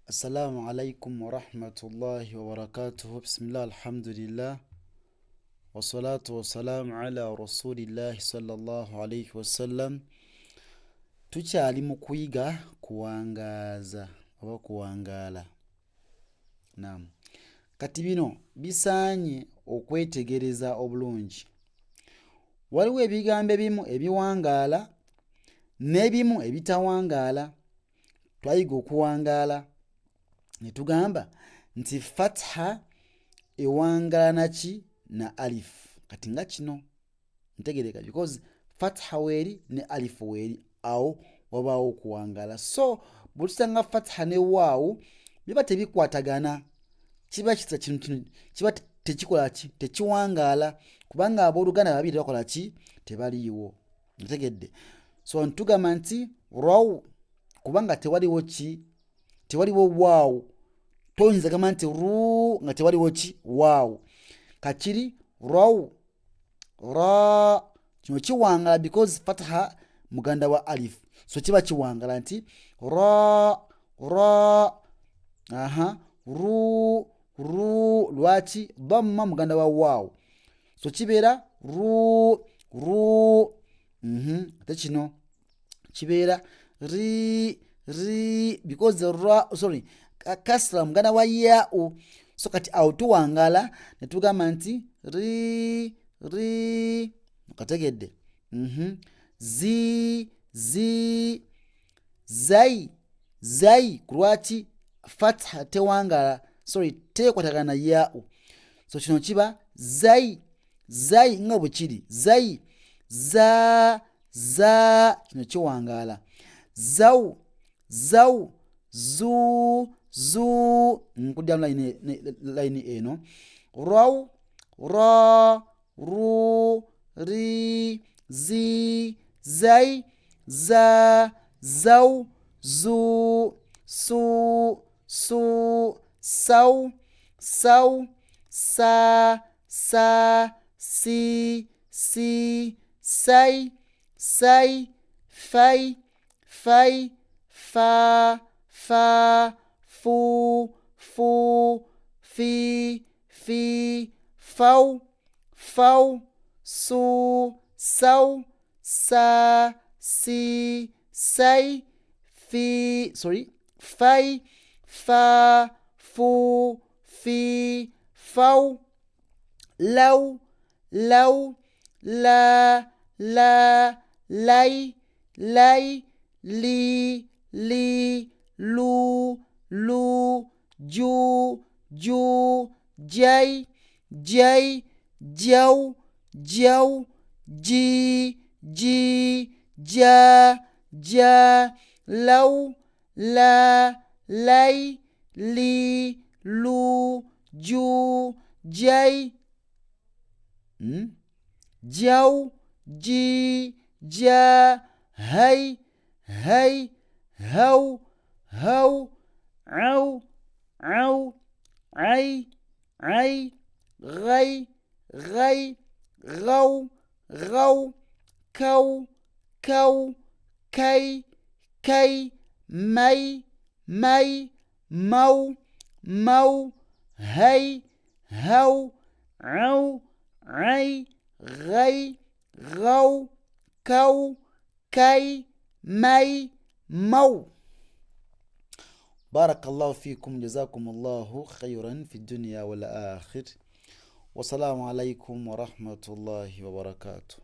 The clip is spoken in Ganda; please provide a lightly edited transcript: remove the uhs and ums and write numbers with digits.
السلام عليكم ورحمة الله وبركاته. بسم الله الحمد لله والصلاة والسلام على رسول الله صلى الله عليه وسلم. Tukyali mu kuyiga kuwangaaza oba kuwangaala. Naam. Kati bino bisaanye okwetegereza obulungi. Waliwo ebigambo ebimu ebiwangaala n'ebimu ebitawangaala. Twayiga okuwangaala ne tugamba nti fatha ewangaala naki na alif. Kati nga kino ntegereka because fatha weeri ne alif weeri awo wabaawo okuwangaala. So bw'otusanga fatha ne waawu biba tebikwatagana, kiba kisa kino kiba tekikola ki tekiwangaala kubanga abooluganda babiri bakola ki tebaliiwo. Ntegedde. So ntugamba nti raw kubanga tewaliwo ki tewaliwo waawu, toyinza gamba nti ru nga tewaliwo ki waawu. Kakiri raw ra kino kiwangala because fataha muganda wa alif, so kiba kiwangala nti ra ru lwaki dhamma muganda wa waawu, so kibeera ru ate kino kibeera ri because kasra muganda wa ya'u, so kati awo tuwangala ne tugamba nti ri kategedde. Zai kulwaki fatha tewangala tekwatagana na ya'u, so kino kiba zai nga bwe kiri zai za kino kiwangala. Zau zu nkuddamu layini eno. Raw ra ru ri zi zai za zau zu su sau sa si sai fai fa fu fi fau su sau sa si sai fai fa fu fi fau lau la lai li lu ju jai jau ji ja lau la lai li lu ju jai jau ji ja hai hau au ai ghai gau kau kai mai mau hai hau ai ghai gau kau kai mai mau. بارك الله فيكم، جزاكم الله خيرا في الدنيا والآخر، والسلام عليكم ورحمة الله وبركاته.